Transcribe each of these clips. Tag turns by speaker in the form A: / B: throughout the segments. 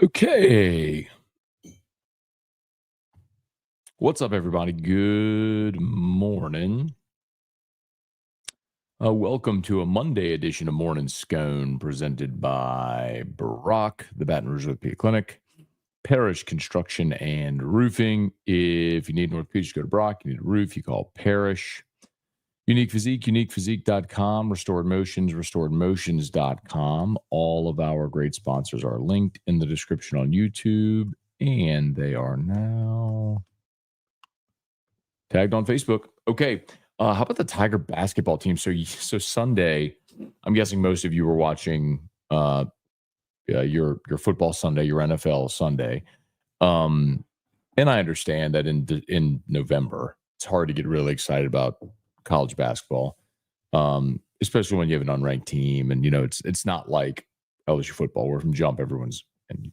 A: Okay. What's up, everybody? Good morning. Welcome to a Monday edition of Morning Scone presented by Barack, the Baton Rouge Orthopedic Clinic, Parish Construction and Roofing. If you need an orthopedic, go to Brock. You need a roof, you call Parish. Unique Physique, uniquephysique.com, Restored Motions, restoredmotions.com. All of our great sponsors are linked in the description on YouTube, and they are now tagged on Facebook. Okay. How about the Tiger basketball team? So Sunday, I'm guessing most of you were watching your football Sunday, your NFL Sunday. And I understand that in November, it's hard to get really excited about college basketball, especially when you have an unranked team, and it's not like LSU football where from jump everyone's and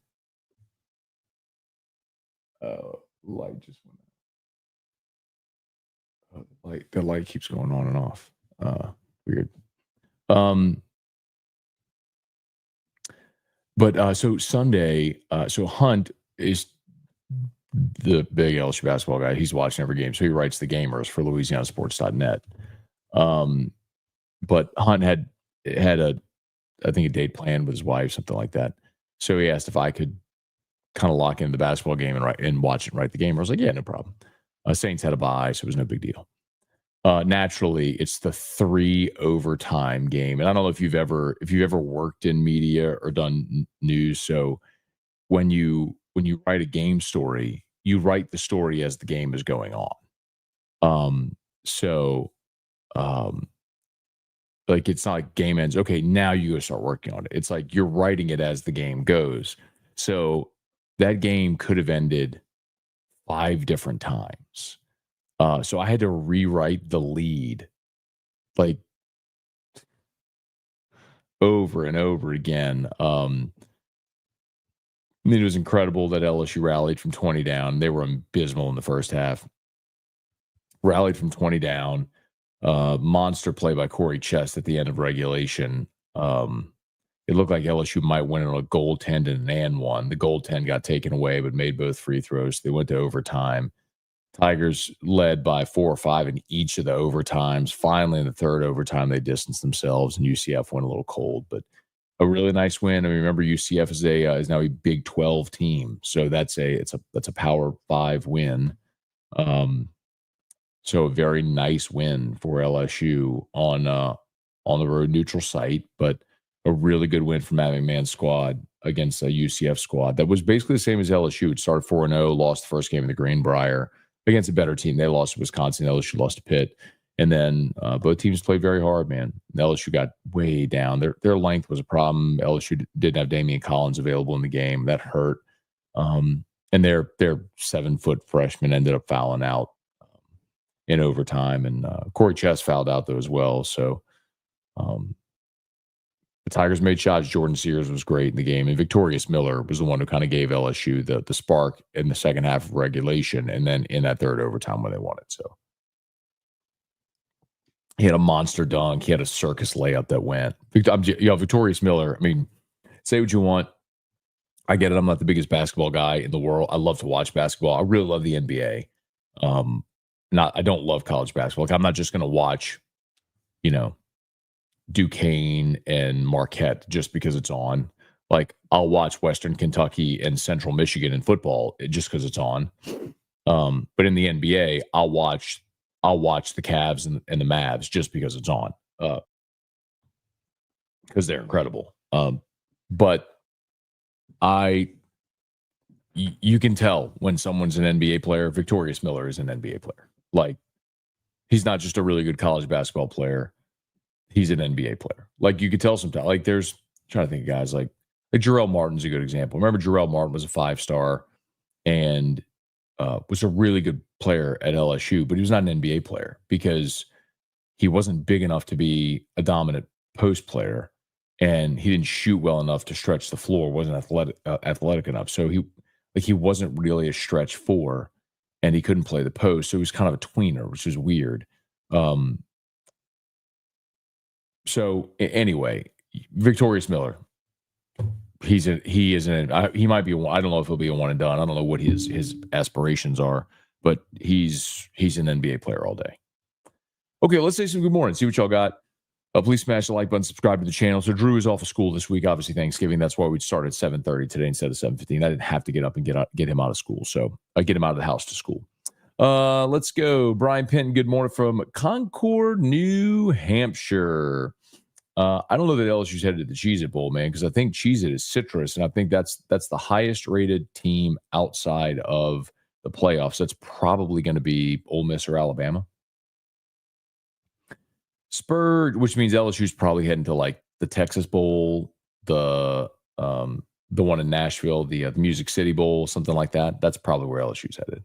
A: light just went. The light keeps going on and off. Weird. But so Sunday, so Hunt is the big LSU basketball guy. He's watching every game, so he writes the gamers for LouisianaSports.net. But Hunt had I think a date planned with his wife, something like that. So he asked if I could kind of lock in the basketball game and watch it and write the game. I was like, yeah, no problem. Saints had a bye, so it was no big deal. Naturally, it's the 3 overtime game, and I don't know if you've ever worked in media or done news. So when you write a game story, you write the story as the game is going on. Like it's not like game ends. Okay, now you go start working on it. It's like you're writing it as the game goes. So that game could have ended 5 different times. So I had to rewrite the lead like over and over again. I mean, it was incredible that LSU rallied from 20 down. They were abysmal in the first half. Rallied from 20 down. Monster play by Corey Chest at the end of regulation. It looked like LSU might win on a goaltend and an and one. The goaltend got taken away, but made both free throws. They went to overtime. Tigers led by 4 or 5 in each of the overtimes. Finally, in the third overtime, they distanced themselves, and UCF went a little cold, but a really nice win. I mean, remember UCF is now a Big 12 team, so that's a Power 5 win. So a very nice win for LSU on the road neutral site, but a really good win from Matt McMahon's squad against a UCF squad that was basically the same as LSU. It started 4-0, lost the first game in the Greenbrier against a better team. They lost to Wisconsin. LSU lost to Pitt. And then both teams played very hard, man. LSU got way down. Their length was a problem. LSU didn't have Damian Collins available in the game. That hurt. And their 7-foot freshman ended up fouling out in overtime. And Corey Chest fouled out, though, as well. So the Tigers made shots. Jordan Sears was great in the game. And Victorious Miller was the one who kind of gave LSU the spark in the second half of regulation and then in that third overtime when they won it. So he had a monster dunk. He had a circus layup that went. Victorious Miller, I mean, say what you want. I get it. I'm not the biggest basketball guy in the world. I love to watch basketball. I really love the NBA. I don't love college basketball. Like, I'm not just going to watch, Duquesne and Marquette just because it's on. Like, I'll watch Western Kentucky and Central Michigan in football just because it's on. But in the NBA, I'll watch the Cavs and the Mavs just because it's on. Because they're incredible. But you can tell when someone's an NBA player. Victorious Miller is an NBA player. Like, he's not just a really good college basketball player. He's an NBA player. Like, you could tell sometimes. Like, I'm trying to think of guys like Jarrell Martin's a good example. Remember, Jarrell Martin was a 5-star and was a really good player at LSU, but he was not an NBA player because he wasn't big enough to be a dominant post player, and he didn't shoot well enough to stretch the floor. Wasn't athletic enough, so he wasn't really a stretch 4, and he couldn't play the post. So he was kind of a tweener, which is weird. So anyway, Victorious Miller, he might be I don't know if he'll be a one and done. I don't know what his aspirations are, but he's an NBA player all day. Okay, let's say some good morning. See what y'all got. Please smash the like button, subscribe to the channel. So Drew is off of school this week, obviously Thanksgiving. That's why we started at 7:30 today instead of 7:15. I didn't have to get up and get him out of school, so I get him out of the house to school. Let's go. Brian Penton, good morning from Concord, New Hampshire. I don't know that LSU's headed to the Cheez-It Bowl, man, because I think Cheez-It is citrus, and I think that's the highest rated team outside of the playoffs. That's probably going to be Ole Miss or Alabama. Spurred, which means LSU's probably heading to like the Texas Bowl, the one in Nashville, the Music City Bowl, something like that. That's probably where LSU's headed.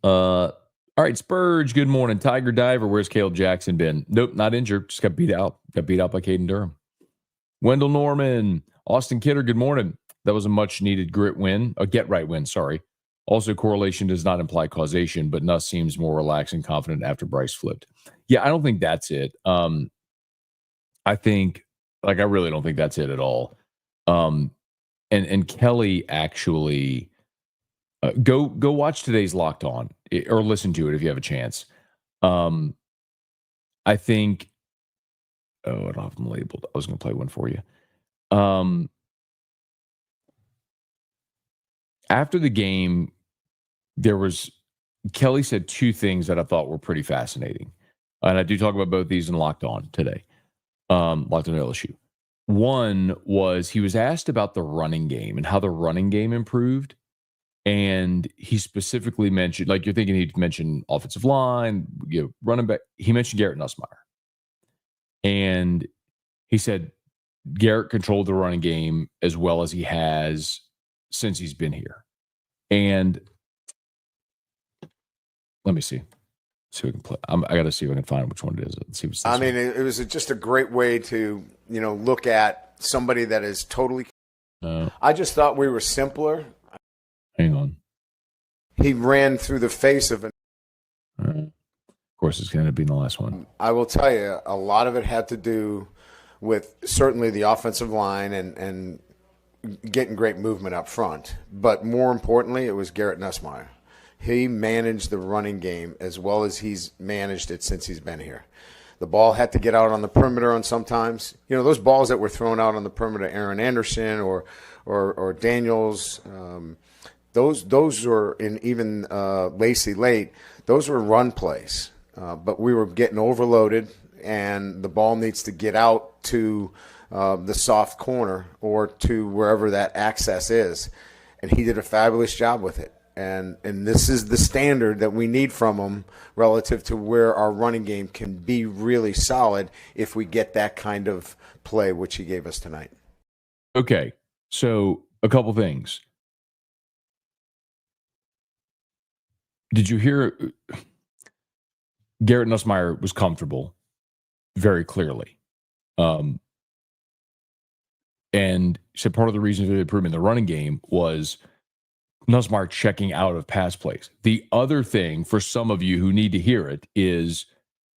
A: All right, Spurge, good morning. Tiger Diver, where's Caleb Jackson been? Nope, not injured. Just got beat out. Got beat out by Caden Durham. Wendell Norman, Austin Kidder, good morning. That was a much-needed get right win, sorry. Also, correlation does not imply causation, but Nuss seems more relaxed and confident after Bryce flipped. Yeah, I don't think that's it. I really don't think that's it at all. And Kelly actually go watch today's Locked On or listen to it if you have a chance. I think. Oh, I don't have them labeled. I was going to play one for you. After the game, Kelly said two things that I thought were pretty fascinating. And I do talk about both these in Locked On today. Locked On LSU. One was he was asked about the running game and how the running game improved. And he specifically mentioned, like you're thinking he'd mention offensive line, running back. He mentioned Garrett Nussmeier. And he said Garrett controlled the running game as well as he has since he's been here. And let me see. See if we can play. I got to see if I can find which one it is. Let's see what's this one.
B: It was just a great way to, look at somebody that is totally. I just thought we were simpler.
A: Hang on.
B: He ran through the face of an.
A: Of course, it's going to be the last one.
B: I will tell you, a lot of it had to do with certainly the offensive line and getting great movement up front. But more importantly, it was Garrett Nussmeier. He managed the running game as well as he's managed it since he's been here. The ball had to get out on the perimeter on sometimes. Those balls that were thrown out on the perimeter, Aaron Anderson or Daniels, those were, in even Lacey Late, those were run plays. But we were getting overloaded, and the ball needs to get out to the soft corner or to wherever that access is. And he did a fabulous job with it. And this is the standard that we need from him relative to where our running game can be really solid if we get that kind of play, which he gave us tonight.
A: Okay, so a couple things. Did you hear Garrett Nussmeier was comfortable very clearly? And said part of the reason for the improvement in the running game was Nussmeier checking out of pass plays. The other thing for some of you who need to hear it is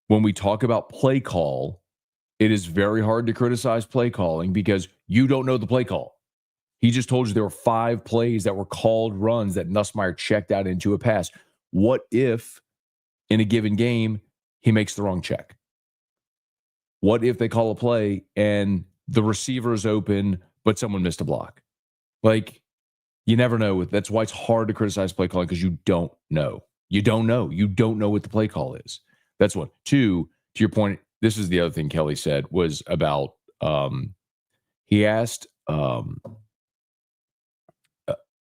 A: when we talk about play call, it is very hard to criticize play calling because you don't know the play call. He just told you there were 5 plays that were called runs that Nussmeier checked out into a pass. What if in a given game he makes the wrong check? What if they call a play and the receiver is open, but someone missed a block? You never know. That's why it's hard to criticize play calling because you don't know. You don't know. You don't know what the play call is. That's one. 2, to your point, this is the other thing Kelly said was about, he asked,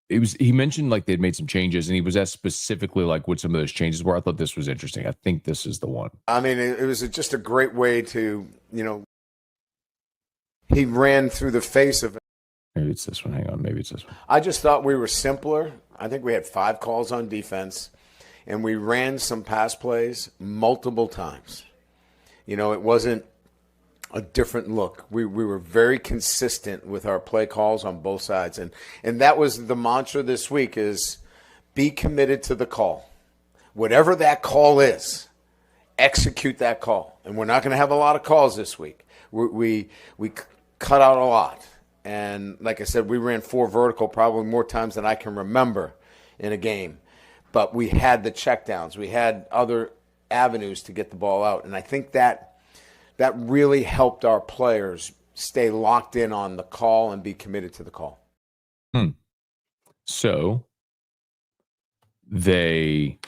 A: he mentioned they'd made some changes and he was asked specifically what some of those changes were. I thought this was interesting. I think this is the one.
B: It was just a great way to, he ran through the face of.
A: Maybe it's this one. Hang on. Maybe it's this one.
B: I just thought we were simpler. I think we had 5 calls on defense, and we ran some pass plays multiple times. It wasn't a different look. We were very consistent with our play calls on both sides. And that was the mantra this week is be committed to the call. Whatever that call is, execute that call. And we're not going to have a lot of calls this week. We cut out a lot. And like I said, we ran 4 vertical probably more times than I can remember in a game. But we had the checkdowns. We had other avenues to get the ball out. And I think that really helped our players stay locked in on the call and be committed to the call.
A: So they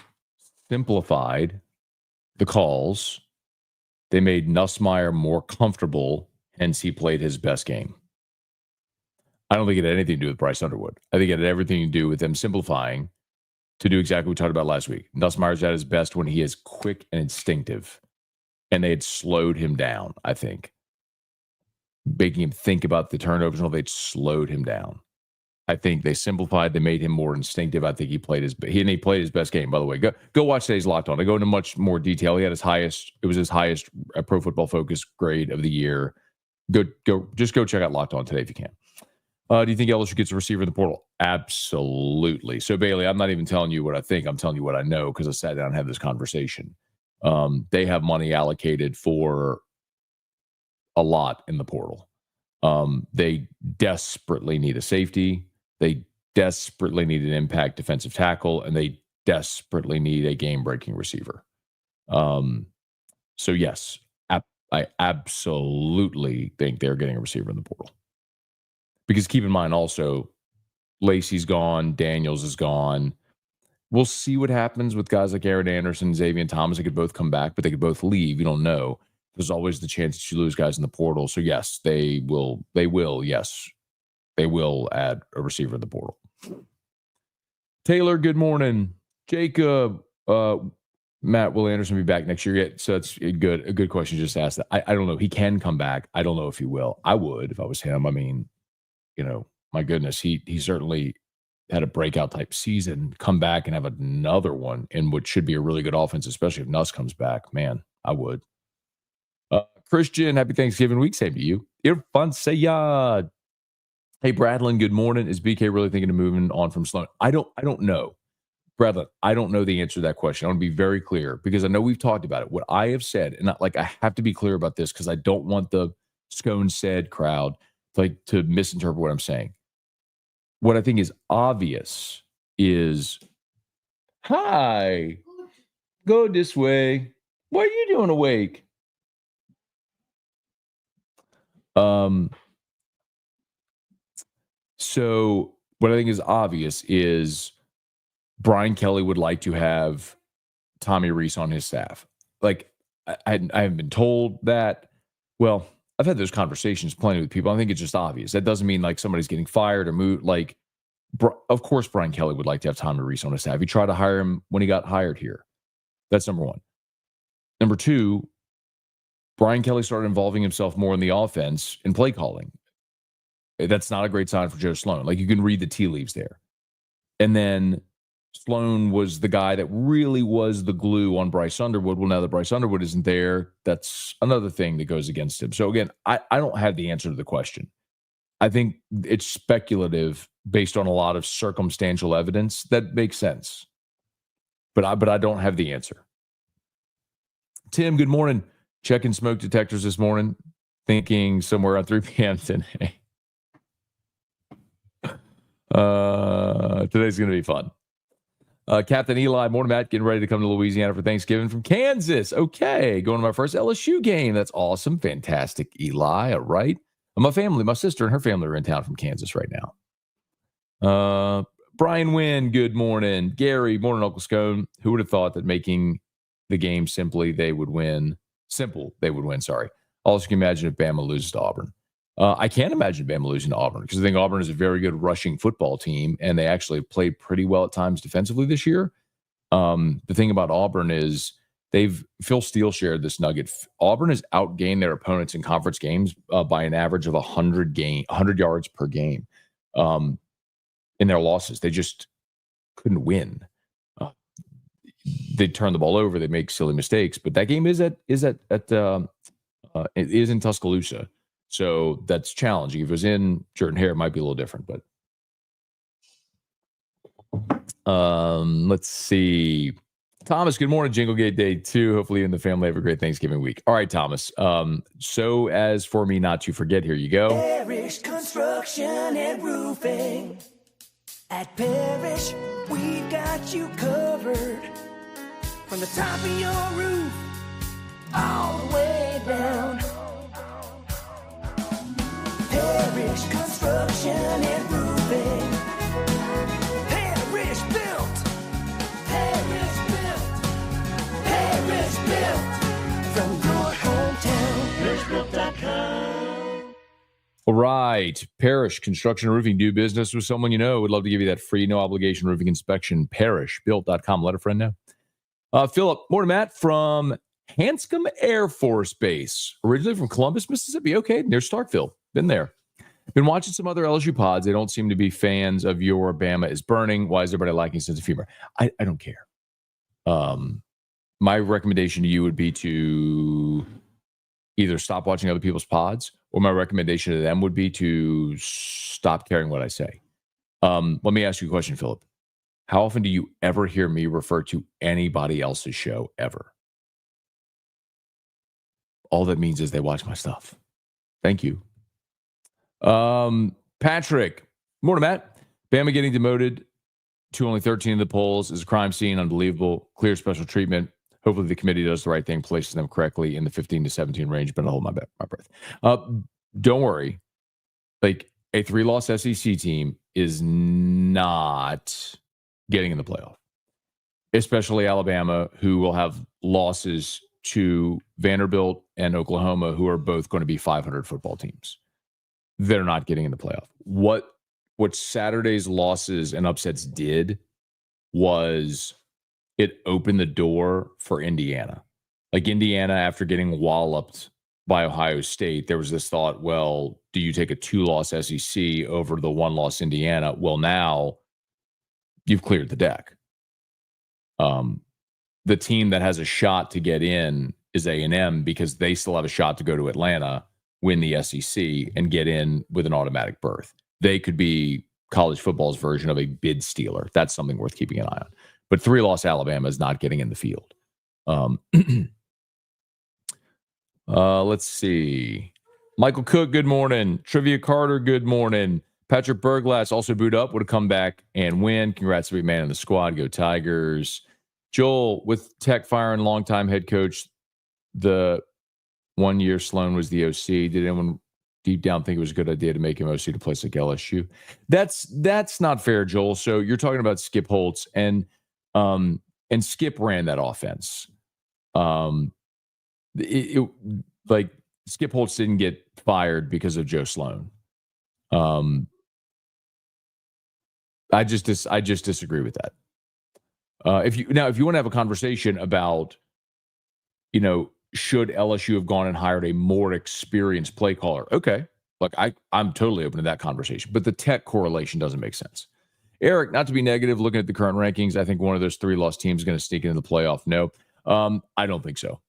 A: simplified the calls. They made Nussmeier more comfortable, hence he played his best game. I don't think it had anything to do with Bryce Underwood. I think it had everything to do with them simplifying to do exactly what we talked about last week. Nussmeier's at his best when he is quick and instinctive. And they had slowed him down, I think. Making him think about the turnovers, and all, they'd slowed him down. I think they simplified. They made him more instinctive. I think he played his best game. By the way, go watch today's Locked On. I go into much more detail. He had it was his highest Pro Football Focus grade of the year. Go check out Locked On today if you can. Do you think LSU gets a receiver in the portal? Absolutely. So Bailey, I'm not even telling you what I think. I'm telling you what I know because I sat down and had this conversation. They have money allocated for a lot in the portal. They desperately need a safety. They desperately need an impact defensive tackle, and they desperately need a game-breaking receiver. So yes, I absolutely think they're getting a receiver in the portal. Because keep in mind also, Lacey's gone, Daniels is gone. We'll see what happens with guys like Aaron Anderson and Xavier Thomas. They could both come back, but they could both leave. You don't know. There's always the chance that you lose guys in the portal. So yes, they will. Yes, they will add a receiver in the portal. Taylor, good morning. Jacob, Matt, will Anderson be back next year yet? So that's a good question. Just asked that. I don't know. He can come back. I don't know if he will. I would if I was him. I mean, my goodness, he certainly had a breakout type season. Come back and have another one in what should be a really good offense, especially if Nuss comes back. Man, I would. Christian, happy Thanksgiving week. Same to you. Irfan Sayad. Hey, Bradlin, good morning. Is BK really thinking of moving on from Sloan? I don't know. Bradlin, I don't know the answer to that question. I want to be very clear because I know we've talked about it. What I have said, and I have to be clear about this because I don't want the Scone said crowd to misinterpret what I'm saying. What I think is obvious is, hi, go this way. What are you doing awake? So what I think is obvious is Brian Kelly would like to have Tommy Rees on his staff. I haven't been told that. Well, I've had those conversations plenty with people. I think it's just obvious. That doesn't mean somebody's getting fired or moved. Of course, Brian Kelly would like to have Tommy Rees on his staff. He tried to hire him when he got hired here. That's number one. Number two, Brian Kelly started involving himself more in the offense in play calling. That's not a great sign for Joe Sloan. You can read the tea leaves there. And then Sloan was the guy that really was the glue on Bryce Underwood. Well, now that Bryce Underwood isn't there, that's another thing that goes against him. So again, I don't have the answer to the question. I think it's speculative based on a lot of circumstantial evidence that makes sense. But I don't have the answer. Tim, good morning. Checking smoke detectors this morning, thinking somewhere around 3 p.m. today. Today's going to be fun. Captain Eli, morning, Matt, getting ready to come to Louisiana for Thanksgiving from Kansas. Okay, going to my first LSU game. That's awesome. Fantastic, Eli. All right. My family, my sister and her family are in town from Kansas right now. Brian Wynn, good morning. Gary, morning, Uncle Scone. Who would have thought that making the game simple, they would win, sorry. Also, can you imagine if Bama loses to Auburn? I can't imagine Bama losing to Auburn because I think Auburn is a very good rushing football team, and they actually played pretty well at times defensively this year. The thing about Auburn is Phil Steele shared this nugget. Auburn has outgained their opponents in conference games by an average of 100 yards per game. In their losses, they just couldn't win. They turn the ball over, they make silly mistakes, but that game is it is in Tuscaloosa. So that's challenging. If it was in Jordan-Hare, it might be a little different. But let's see. Thomas, good morning. Jinglegate Day 2. Hopefully you and the family have a great Thanksgiving week. All right, Thomas. So as for me not to forget, here you go.
C: Parish Construction and Roofing. At Parish, we've got you covered. From the top of your roof, all the way down. Parish Construction and Roofing. Parish built. Parish built. Parish built. From your hometown. ParishBuilt.com.
A: All right. Parish Construction and Roofing. Do business with someone you know. Would love to give you that free, no obligation roofing inspection. ParishBuilt.com. Let a friend know. Philip, morning, Matt, from Hanscom Air Force Base. Originally from Columbus, Mississippi. Okay, near Starkville. Been there. Been watching some other LSU pods. They don't seem to be fans of your Bama is burning. Why is everybody lacking sense of humor? I don't care. My recommendation to you would be to either stop watching other people's pods, or my recommendation to them would be to stop caring what I say. Let me ask you a question, Philip. How often do you ever hear me refer to anybody else's show ever? All that means is they watch my stuff. Thank you. Patrick, morning, Matt. Bama getting demoted to only 13 in the polls is a crime scene. Unbelievable. Clear special treatment. Hopefully the committee does the right thing, places them correctly in the 15 to 17 range, but I'll hold my breath. Don't worry. Like, a 3-loss SEC team is not getting in the playoff, especially Alabama, who will have losses to Vanderbilt and Oklahoma, who are both going to be 500 football teams. They're not getting in the playoff. What Saturday's losses and upsets did was it opened the door for Indiana. Like, Indiana, after getting walloped by Ohio State, there was this thought, well, do you take a 2-loss SEC over the 1-loss Indiana? Well, now you've cleared the deck. The team that has a shot to get in is A&M, because they still have a shot to go to Atlanta, win the SEC, and get in with an automatic berth. They could be college football's version of a bid stealer. That's something worth keeping an eye on. But 3-loss Alabama is not getting in the field. Let's see. Michael Cook, good morning. Trivia Carter, good morning. Patrick Berglass also booed up, would have come back and win. Congrats to be man in the squad. Go Tigers. Joel, with Tech firing longtime head coach, the 1 year Sloan was the OC. Did anyone deep down think it was a good idea to make him OC to place like LSU? That's not fair, Joel. So you're talking about Skip Holtz, and Skip ran that offense. Like, Skip Holtz didn't get fired because of Joe Sloan. I just disagree with that. If you want to have a conversation about, should LSU have gone and hired a more experienced play caller? Okay, look, I'm totally open to that conversation, but the Tech correlation doesn't make sense. Eric, not to be negative, looking at the current rankings, I think one of those 3-loss teams is going to sneak into the playoff. No, I don't think so.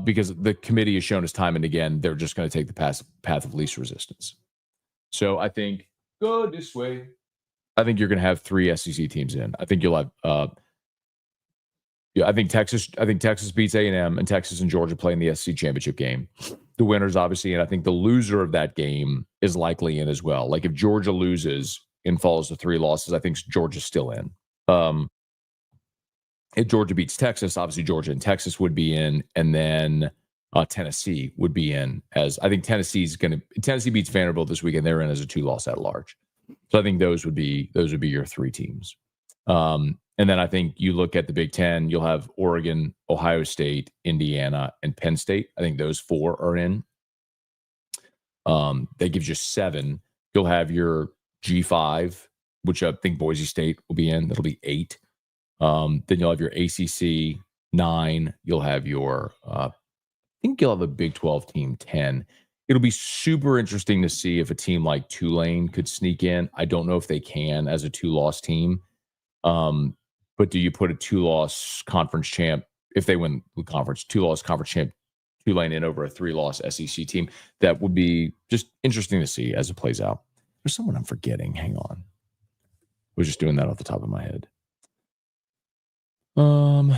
A: Because the committee has shown us time and again, they're just going to take the path of least resistance. So I think, go this way. I think you're going to have 3 SEC teams in. I think you'll have, I think Texas beats A&M, and Texas and Georgia play in the SEC championship game. The winners, obviously, and I think the loser of that game is likely in as well. Like, if Georgia loses and falls to 3 losses, I think Georgia's still in. If Georgia beats Texas, obviously Georgia and Texas would be in, and then Tennessee would be in. As I think Tennessee beats Vanderbilt this weekend, they're in as a 2-loss at large. So I think those would be your 3 teams. And then I think you look at the Big Ten, you'll have Oregon, Ohio State, Indiana, and Penn State. I think those 4 are in. That gives you 7. You'll have your G5, which I think Boise State will be in. That'll be 8. Then you'll have your ACC 9. You'll have your, I think you'll have a Big 12 team 10. It'll be super interesting to see if a team like Tulane could sneak in. I don't know if they can as a 2-loss team. But do you put a 2-loss conference champ, if they win the conference, 2-loss conference champ Tulane in over a 3-loss SEC team? That would be just interesting to see as it plays out. There's someone I'm forgetting. Hang on. I was just doing that off the top of my head. Oh,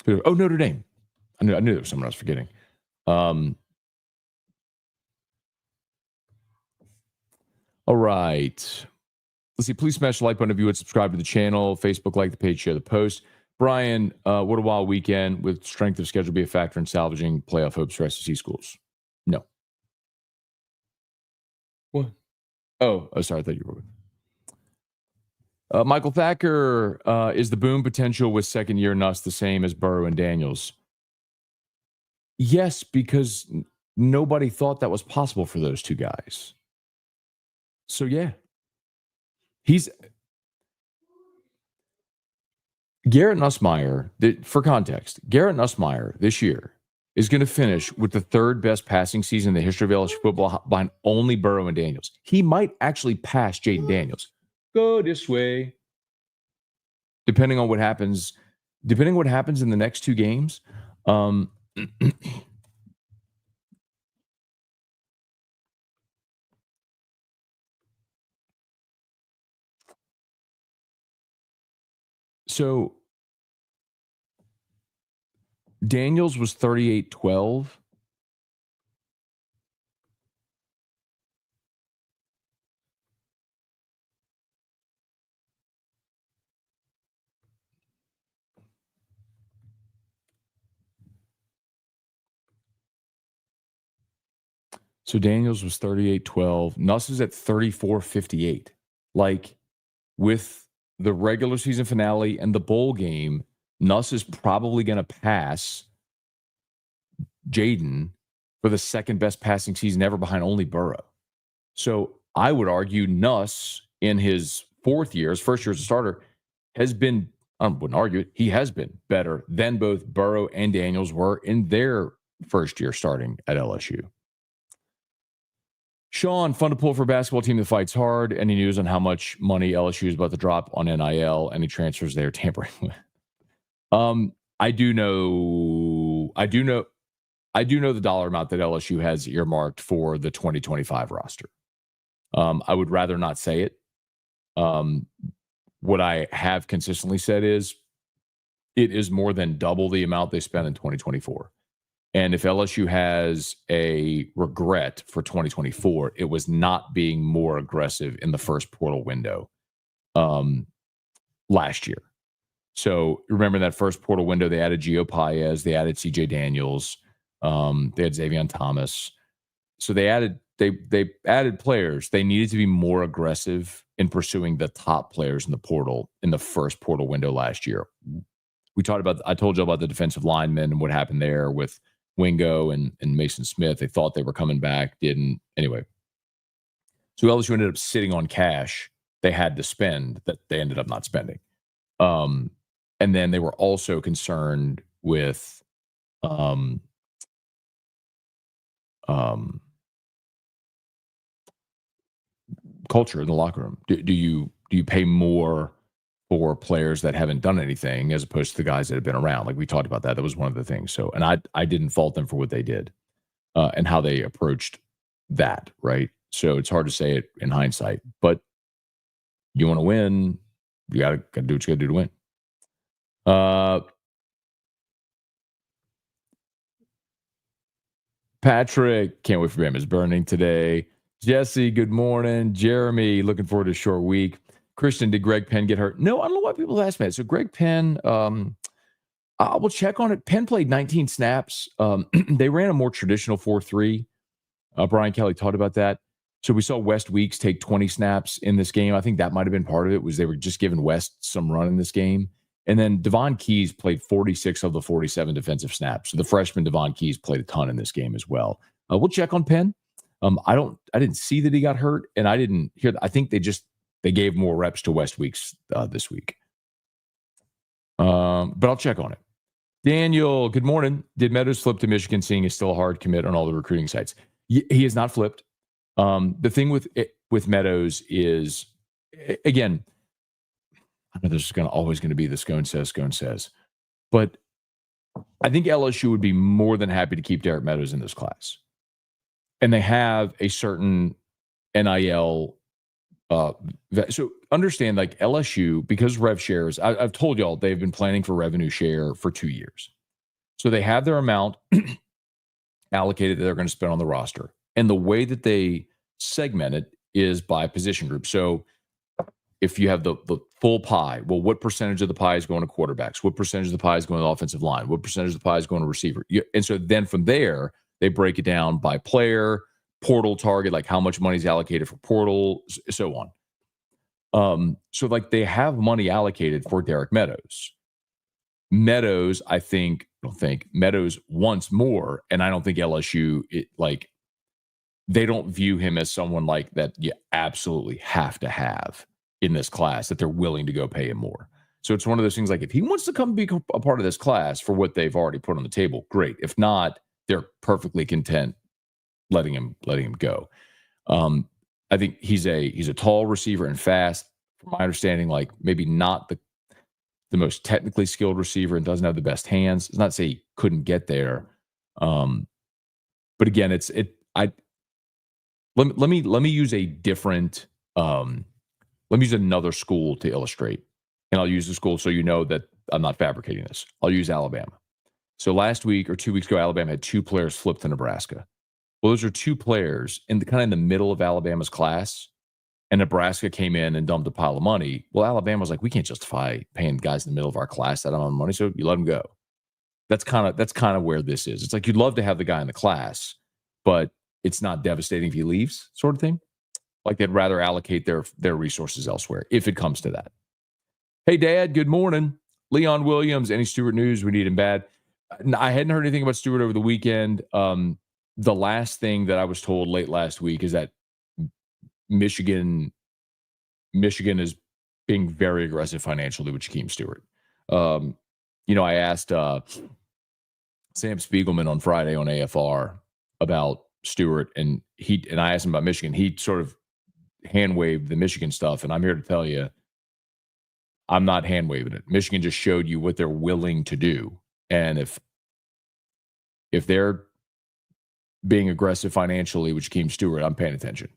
A: Notre Dame. I knew there was someone I was forgetting. All right. Let's see. Please smash the like button if you would subscribe to the channel. Facebook, like the page, share the post. Brian, what a wild weekend. With strength of schedule be a factor in salvaging playoff hopes for SEC schools? No. What? Oh, sorry. I thought you were. Michael Thacker, is the boom potential with second year Nuss the same as Burrow and Daniels? Yes, because nobody thought that was possible for those two guys. So, yeah. Garrett Nussmeier, for context, Garrett Nussmeier this year is going to finish with the third best passing season in the history of LSU football behind only Burrow and Daniels. He might actually pass Jaden Daniels. Go this way. Depending on what happens in the next two games. So Daniels was 38-12. So Daniels was 38-12. Nuss is at 34-58. Like, with the regular season finale and the bowl game, Nuss is probably going to pass Jaden for the second best passing season ever behind only Burrow. So I would argue Nuss in his first year as a starter, has been, I wouldn't argue it, he has been better than both Burrow and Daniels were in their first year starting at LSU. Sean, fun to pull for a basketball team that fights hard. Any news on how much money LSU is about to drop on NIL? Any transfers they're tampering with? I do know the dollar amount that LSU has earmarked for the 2025 roster. I would rather not say it. What I have consistently said is it is more than double the amount they spent in 2024. And if LSU has a regret for 2024, it was not being more aggressive in the first portal window last year. So remember that first portal window, they added Gio Paez, they added CJ Daniels, they had Xavier Thomas. So they added players. They needed to be more aggressive in pursuing the top players in the portal in the first portal window last year. I told you about the defensive linemen and what happened there with Wingo and Mason Smith. They thought they were coming back, didn't. Anyway, so LSU ended up sitting on cash they had to spend that they ended up not spending. And then they were also concerned with culture in the locker room. Do you pay more for players that haven't done anything as opposed to the guys that have been around? Like we talked about that. That was one of the things. So, and I didn't fault them for what they did and how they approached that. Right. So it's hard to say it in hindsight, but you want to win, you got to do what you got to do to win. Patrick, can't wait for Bam is burning today. Jesse, good morning. Jeremy, looking forward to a short week. Christian, did Greg Penn get hurt? No, I don't know why people ask me. So Greg Penn, I will check on it. Penn played 19 snaps. They ran a more traditional 4-3. Brian Kelly talked about that. So we saw West Weeks take 20 snaps in this game. I think that might have been part of it, was they were just giving West some run in this game. And then Devon Keys played 46 of the 47 defensive snaps. So the freshman Devon Keys played a ton in this game as well. We'll check on Penn. I didn't see that he got hurt, and I didn't hear that. I think they gave more reps to West Weeks this week. But I'll check on it. Daniel, good morning. Did Meadows flip to Michigan, seeing is still a hard commit on all the recruiting sites? He has not flipped. The thing with Meadows is, again, I know this is always going to be the Scone says, but I think LSU would be more than happy to keep Derek Meadows in this class. And they have a certain NIL. So understand, like LSU, because rev shares, I've told y'all they've been planning for revenue share for 2 years. So they have their amount allocated that they're going to spend on the roster. And the way that they segment it is by position group. So if you have the full pie, well, what percentage of the pie is going to quarterbacks? What percentage of the pie is going to the offensive line? What percentage of the pie is going to receiver? And so then from there, they break it down by player, portal target, like how much money is allocated for portal, so on. So like they have money allocated for Derek Meadows. Meadows wants more, and I don't think LSU they don't view him as someone like that you absolutely have to have in this class, that they're willing to go pay him more. So it's one of those things, like if he wants to come be a part of this class for what they've already put on the table, great. If not, they're perfectly content letting him go. I think he's a tall receiver and fast. From my understanding, like maybe not the most technically skilled receiver and doesn't have the best hands. It's not to say he couldn't get there. But again, let me use a different let me use another school to illustrate. And I'll use the school so you know that I'm not fabricating this. I'll use Alabama. So last week or 2 weeks ago, Alabama had 2 players flip to Nebraska. Well, those are 2 players in the middle of Alabama's class, and Nebraska came in and dumped a pile of money. Well, Alabama was like, we can't justify paying guys in the middle of our class that amount of money, so you let them go. That's kind of where this is. It's like you'd love to have the guy in the class, but it's not devastating if he leaves, sort of thing. Like they'd rather allocate their resources elsewhere if it comes to that. Hey, Dad, good morning. Leon Williams, any Stewart news? We need him bad. I hadn't heard anything about Stewart over the weekend. The last thing that I was told late last week is that Michigan is being very aggressive financially with Jakeem Stewart. I asked Sam Spiegelman on Friday on AFR about Stewart, and I asked him about Michigan. He sort of hand waved the Michigan stuff, and I'm here to tell you, I'm not hand waving it. Michigan just showed you what they're willing to do, and if they're being aggressive financially with Jakeem Stewart, I'm paying attention.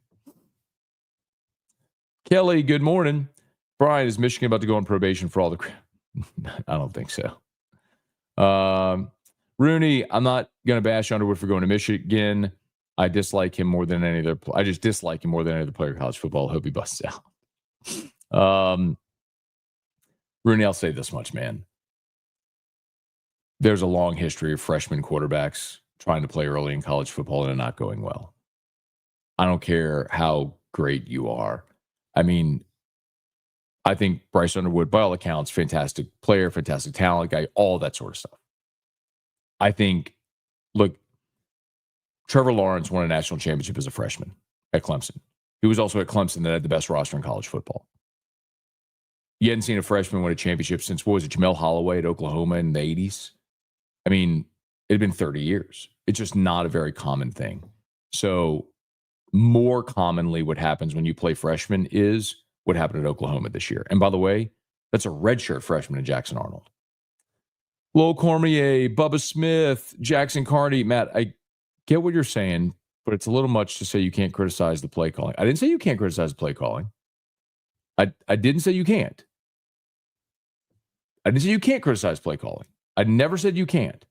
A: Kelly, good morning. Brian, is Michigan about to go on probation for all the I don't think so. Rooney, I'm not going to bash Underwood for going to Michigan. I dislike him more than any other. I just dislike him more than any other player in college football. I hope he busts out. Rooney, I'll say this much, man. There's a long history of freshman quarterbacks trying to play early in college football and not going well. I don't care how great you are. I mean, I think Bryce Underwood, by all accounts, fantastic player, fantastic talent guy, all that sort of stuff. I think, look, Trevor Lawrence won a national championship as a freshman at Clemson. He was also at Clemson that had the best roster in college football. You hadn't seen a freshman win a championship since, what was it, Jamel Holloway at Oklahoma in the 80s? I mean, it had been 30 years. It's just not a very common thing. So more commonly what happens when you play freshmen is what happened at Oklahoma this year. And by the way, that's a redshirt freshman in Jackson Arnold. Lowell Cormier, Bubba Smith, Jackson Carney. Matt, I get what you're saying, but it's a little much to say you can't criticize the play calling. I didn't say you can't criticize the play calling. I didn't say you can't. I didn't say you can't criticize play calling. I never said you can't.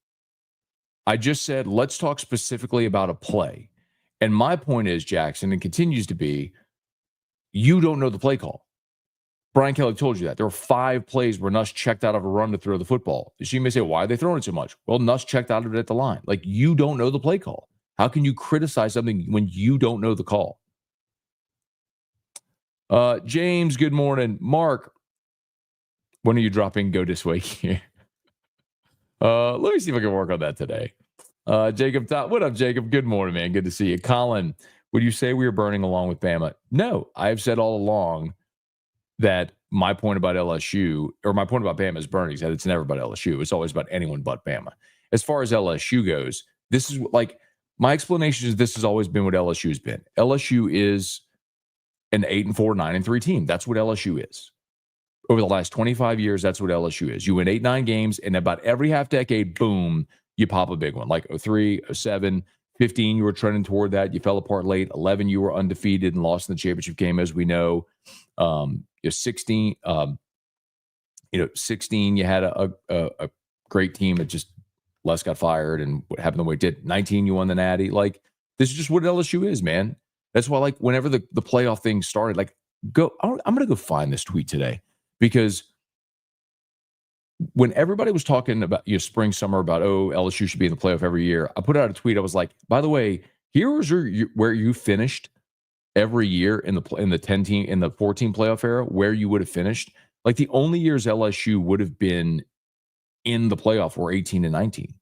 A: I just said, let's talk specifically about a play. And my point is, Jackson, and continues to be, you don't know the play call. Brian Kelly told you that. There were 5 plays where Nuss checked out of a run to throw the football. So you may say, why are they throwing it so much? Well, Nuss checked out of it at the line. Like, you don't know the play call. How can you criticize something when you don't know the call? James, good morning. Mark, when are you dropping Go This Way here? Let me see if I can work on that today. Jacob, what up, Jacob? Good morning, man. Good to see you. Colin, would you say we are burning along with Bama? No, I have said all along that my point about LSU, or my point about Bama is burning, is that it's never about LSU. It's always about anyone but Bama. As far as LSU goes, this is like, my explanation is this has always been what LSU has been. LSU is an 8-4, 9-3 team. That's what LSU is. Over the last 25 years, that's what LSU is. You win 8-9 games, and about every half decade, boom, you pop a big one, like 03, 07, 15, you were trending toward that. You fell apart late. 11, you were undefeated and lost in the championship game, as we know. 16, 16, you had a great team that just Les got fired and what happened the way it did. 19, you won the Natty. Like, this is just what LSU is, man. That's why, like, whenever the playoff thing started, like, I'm going to go find this tweet today, because when everybody was talking about spring, summer, about, LSU should be in the playoff every year, I put out a tweet. I was like, by the way, here's where you finished every year in the 10-team, in the 14 playoff era, where you would have finished. Like, the only years LSU would have been in the playoff were 18 and 19.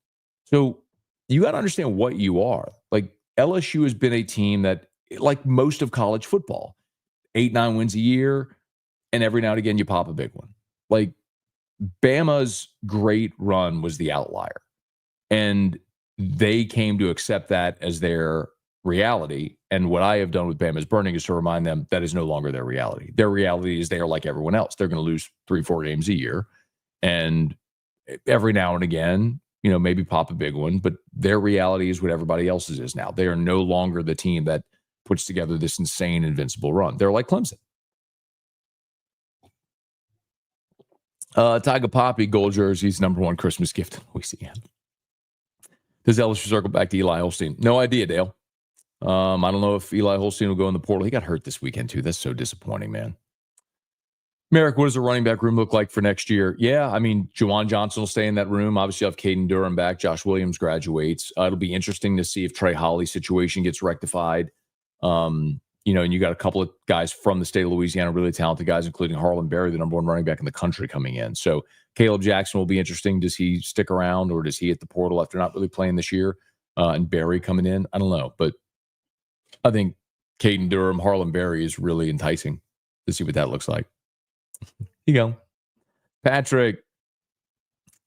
A: So you got to understand what you are. Like, LSU has been a team that, like most of college football, 8-9 wins a year, and every now and again you pop a big one. Like, Bama's great run was the outlier, and they came to accept that as their reality. And what I have done with Bama's burning is to remind them that is no longer their reality. Their reality is they are like everyone else. They're going to lose 3-4 games a year, and every now and again, maybe pop a big one, but their reality is what everybody else's is now. They are no longer the team that puts together this insane invincible run. They're like Clemson. Tiger Poppy, gold jerseys, #1 Christmas gift in Louisiana. Does LSU circle back to Eli Holstein? No idea, Dale. I don't know if Eli Holstein will go in the portal. He got hurt this weekend, too. That's so disappointing, man. Merrick, what does the running back room look like for next year? Yeah, I mean, Juwan Johnson will stay in that room. Obviously, you'll have Caden Durham back. Josh Williams graduates. It'll be interesting to see if Trey Holly's situation gets rectified. And you got a couple of guys from the state of Louisiana, really talented guys, including Harlan Berry, the #1 running back in the country, coming in. So Caleb Jackson will be interesting. Does he stick around, or does he hit the portal after not really playing this year? And Berry coming in, I don't know. But I think Caden Durham, Harlan Berry is really enticing to see what that looks like. Here you go. Patrick.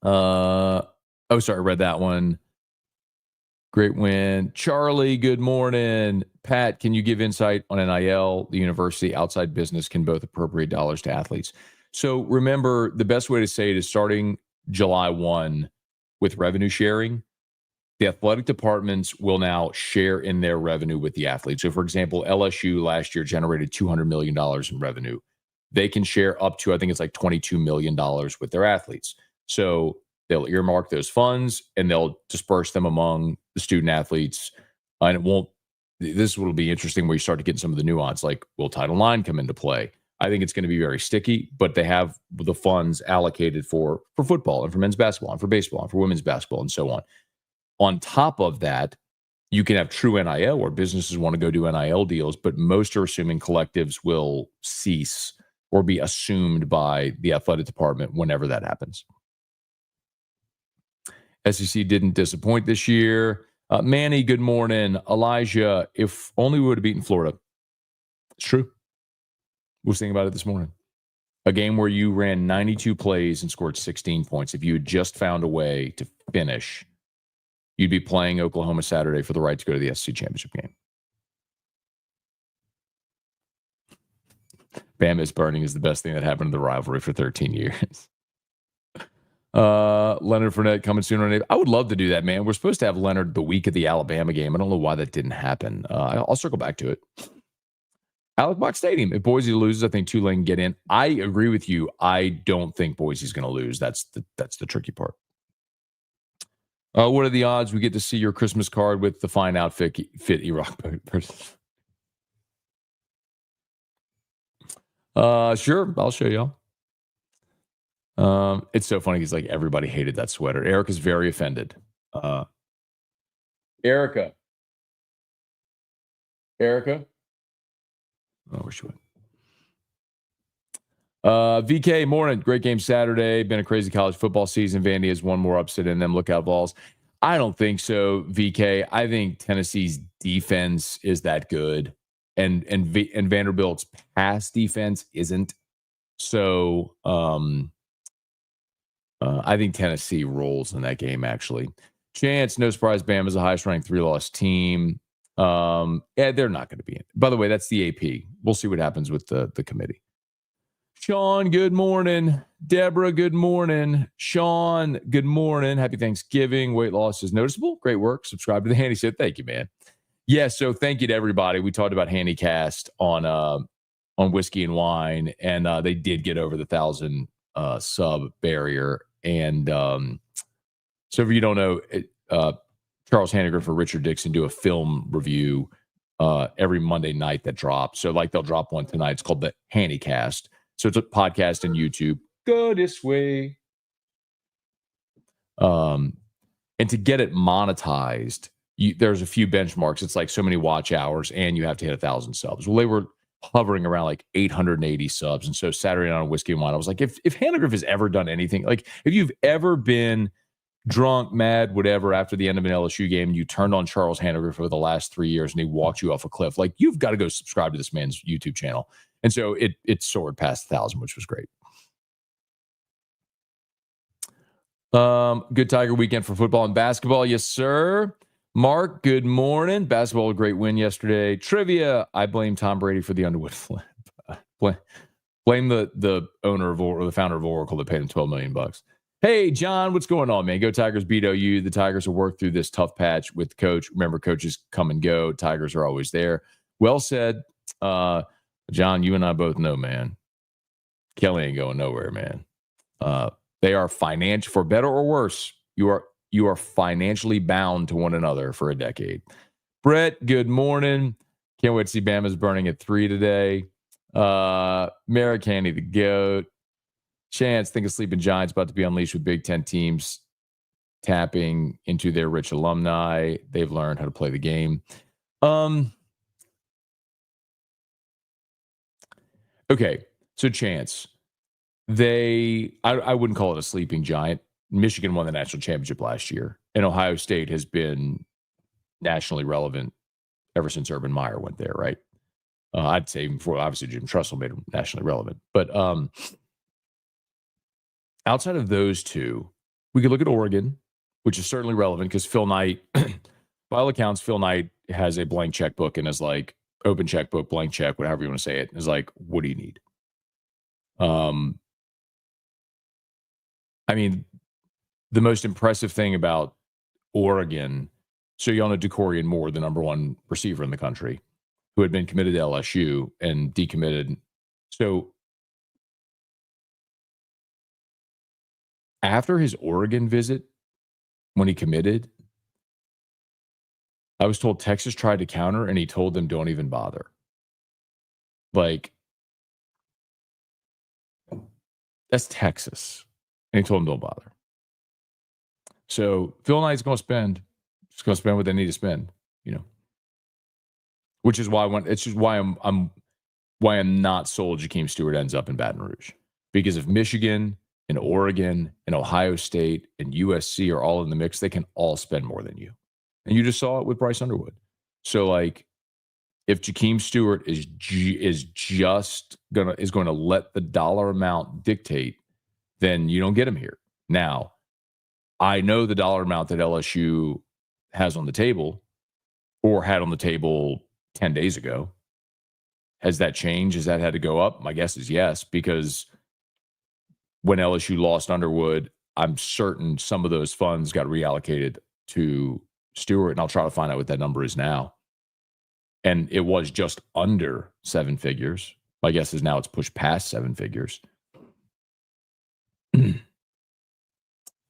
A: Sorry, I read that one. Great win. Charlie, good morning. Pat, can you give insight on NIL? The university, outside business can both appropriate dollars to athletes. So remember, the best way to say it is starting July 1 with revenue sharing. The athletic departments will now share in their revenue with the athletes. So, for example, LSU last year generated $200 million in revenue. They can share up to, I think it's like $22 million with their athletes. So they'll earmark those funds and they'll disperse them among the student athletes. And it won't, this will be interesting where you start to get some of the nuance, like, will Title IX come into play? I think it's going to be very sticky, but they have the funds allocated for football and for men's basketball and for baseball and for women's basketball and so on. On top of that, you can have true NIL where businesses want to go do NIL deals, but most are assuming collectives will cease or be assumed by the athletic department whenever that happens. SEC didn't disappoint this year. Manny, good morning. Elijah, if only we would have beaten Florida. It's true. We was thinking about it this morning. A game where you ran 92 plays and scored 16 points. If you had just found a way to finish, you'd be playing Oklahoma Saturday for the right to go to the SEC championship game. Bama's burning is the best thing that happened to the rivalry for 13 years. Leonard Fournette coming sooner or later. I would love to do that, man. We're supposed to have Leonard the week of the Alabama game. I don't know why that didn't happen. I'll circle back to it. Alec Box Stadium. If Boise loses, I think Tulane can get in. I agree with you. I don't think Boise's going to lose. That's the tricky part. What are the odds we get to see your Christmas card with the fine outfit E-Rock person? Sure, I'll show y'all. It's so funny because like everybody hated that sweater. Erica's very offended. Erica. Oh, where she went? VK, morning. Great game Saturday. Been a crazy college football season. Vandy has one more upset in them. Look out, balls. I don't think so, VK. I think Tennessee's defense is that good, and Vanderbilt's pass defense isn't. So I think Tennessee rolls in that game, actually. Chance, no surprise, Bama's the highest ranked 3-loss team. Yeah, they're not going to be in. By the way, that's the AP. We'll see what happens with the committee. Sean, good morning. Deborah, good morning. Sean, good morning. Happy Thanksgiving. Weight loss is noticeable. Great work. Subscribe to the Handy Show. Thank you, man. Yeah, so thank you to everybody. We talked about Handycast on Whiskey and Wine, and they did get over the 1,000 sub barrier. And so if you don't know, Charles Hanniger for Richard Dixon do a film review every Monday night that drops. So like they'll drop one tonight. It's called the Handycast. So it's a podcast on YouTube. Go this way. And to get it monetized, there's a few benchmarks. It's like so many watch hours, and you have to hit 1,000 subs. Well, they were hovering around like 880 subs. And so Saturday night on Whiskey and Wine, I was like, if Hannah has ever done anything, like if you've ever been drunk, mad, whatever, after the end of an LSU game, and you turned on Charles Hannah for the last 3 years and he walked you off a cliff, like you've got to go subscribe to this man's YouTube channel. And so it soared past 1,000, which was great. Good Tiger weekend for football and basketball. Yes, sir. Mark, good morning. Basketball, a great win yesterday. Trivia, I blame Tom Brady for the Underwood flip. Blame the owner of or the founder of Oracle that paid him $12 million. Hey, John, what's going on, man? Go Tigers, beat OU. The Tigers will work through this tough patch with coach. Remember, coaches come and go. Tigers are always there. Well said. John, you and I both know, man. Kelly ain't going nowhere, man. They are financial, for better or worse. You are financially bound to one another for a decade. Brett, good morning. Can't wait to see Bama's burning at 3 today. Merrick Haney, the GOAT. Chance, think of Sleeping Giants about to be unleashed with Big Ten teams tapping into their rich alumni. They've learned how to play the game. Okay, so Chance, I wouldn't call it a sleeping giant. Michigan won the national championship last year, and Ohio State has been nationally relevant ever since Urban Meyer went there, right? I'd say even before, obviously, Jim Tressel made him nationally relevant. But outside of those two, we could look at Oregon, which is certainly relevant because Phil Knight, by all accounts, Phil Knight has a blank checkbook and is like, open checkbook, blank check, whatever you want to say it, is like, what do you need? I mean, the most impressive thing about Oregon, so you all know DeCorian Moore, the number one receiver in the country, who had been committed to LSU and decommitted. So after his Oregon visit, when he committed, I was told Texas tried to counter, and he told them, don't even bother. Like, that's Texas. And he told them, don't bother. So Phil Knight's going to spend what they need to spend, which is why I'm not sold Jakeem Stewart ends up in Baton Rouge. Because if Michigan and Oregon and Ohio State and USC are all in the mix, they can all spend more than you. And you just saw it with Bryce Underwood. So, like, if Jakeem Stewart is going to let the dollar amount dictate, then you don't get him here. Now, I know the dollar amount that LSU has on the table, or had on the table 10 days ago. Has that changed? Has that had to go up? My guess is yes, because when LSU lost Underwood, I'm certain some of those funds got reallocated to Stewart, and I'll try to find out what that number is now. And it was just under 7 figures. My guess is now it's pushed past 7 figures.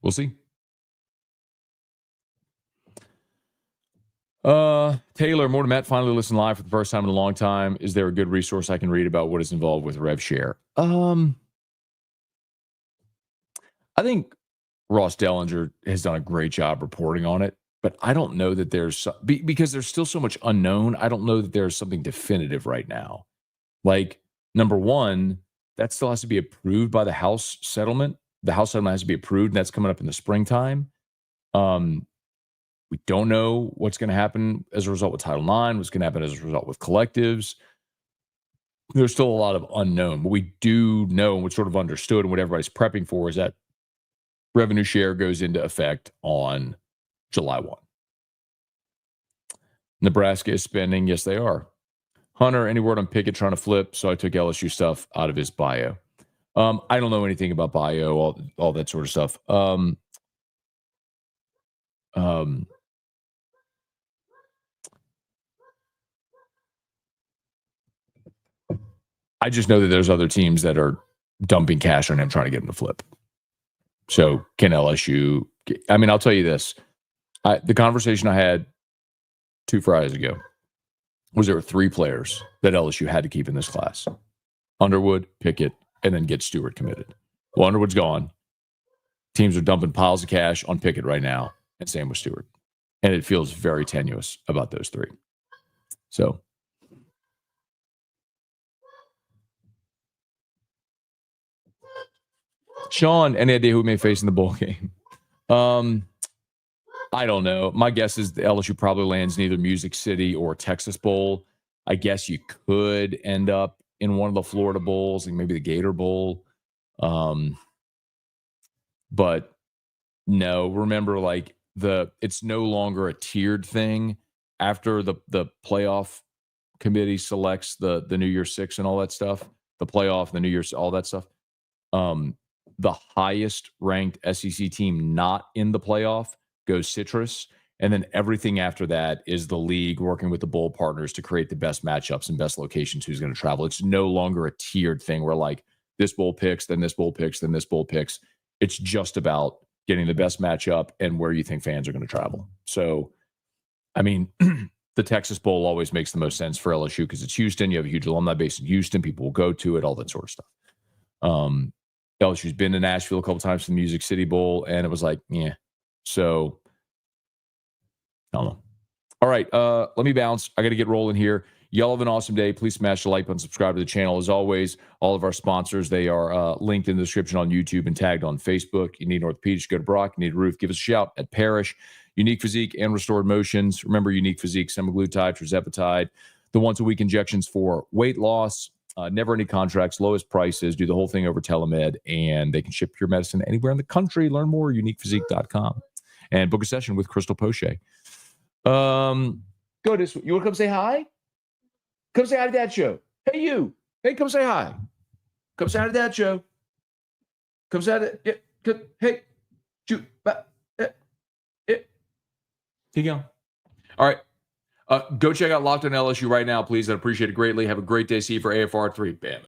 A: We'll see. Taylor, more to Matt finally listened live for the first time in a long time. Is there a good resource I can read about what is involved with rev share? I think Ross Dellinger has done a great job reporting on it, but I don't know that because there's still so much unknown. I don't know that there's something definitive right now. Like, number one, that still has to be approved by the House settlement. The House settlement has to be approved, and that's coming up in the springtime. We don't know what's going to happen as a result with Title IX, what's going to happen as a result with collectives. There's still a lot of unknown. What we do know, and what's sort of understood, and what everybody's prepping for, is that revenue share goes into effect on July 1. Nebraska is spending. Yes, they are. Hunter, any word on Pickett trying to flip? So I took LSU stuff out of his bio. I don't know anything about bio, all that sort of stuff. I just know that there's other teams that are dumping cash on him trying to get him to flip. So can LSU? I mean, I'll tell you this. The conversation I had 2 Fridays ago was there were 3 players that LSU had to keep in this class. Underwood, Pickett, and then get Stewart committed. Well, Underwood's gone. Teams are dumping piles of cash on Pickett right now, and same with Stewart. And it feels very tenuous about those 3. So Sean, any idea who may face in the bowl game? I don't know. My guess is the LSU probably lands in either Music City or Texas Bowl. I guess you could end up in one of the Florida Bowls, like maybe the Gator Bowl. But no, remember, like it's no longer a tiered thing after the playoff committee selects the New Year's Six and all that stuff, the playoff, the New Year's, all that stuff. The highest ranked SEC team not in the playoff goes Citrus. And then everything after that is the league working with the bowl partners to create the best matchups and best locations who's going to travel. It's no longer a tiered thing where like this bowl picks, then this bowl picks, then this bowl picks. It's just about getting the best matchup and where you think fans are going to travel. So, I mean, the Texas Bowl always makes the most sense for LSU because it's Houston. You have a huge alumni base in Houston. People will go to it, all that sort of stuff. LSU's been to Nashville a couple times for the Music City Bowl, and it was like, yeah. So, I don't know. All right, let me bounce. I got to get rolling here. Y'all have an awesome day. Please smash the like button, subscribe to the channel. As always, all of our sponsors, they are linked in the description on YouTube and tagged on Facebook. You need orthopedics, go to Brock. You need a roof, give us a shout at Parrish. Unique Physique and Restored Motions. Remember, Unique Physique, semaglutide, tirzepatide, the once-a-week injections for weight loss. Never any contracts, lowest prices, do the whole thing over telemed, and they can ship your medicine anywhere in the country. Learn more at uniquephysique.com and book a session with Crystal Poche. Go this. You want to come say hi? Come say hi to Dad Show. Hey, you. Hey, come say hi. Come say hi to Dad Show. Come say hi to. Yeah, hey. Shoot. Here you go. All right. Go check out Locked on LSU right now, please. I'd appreciate it greatly. Have a great day. See you for AFR 3. Bam.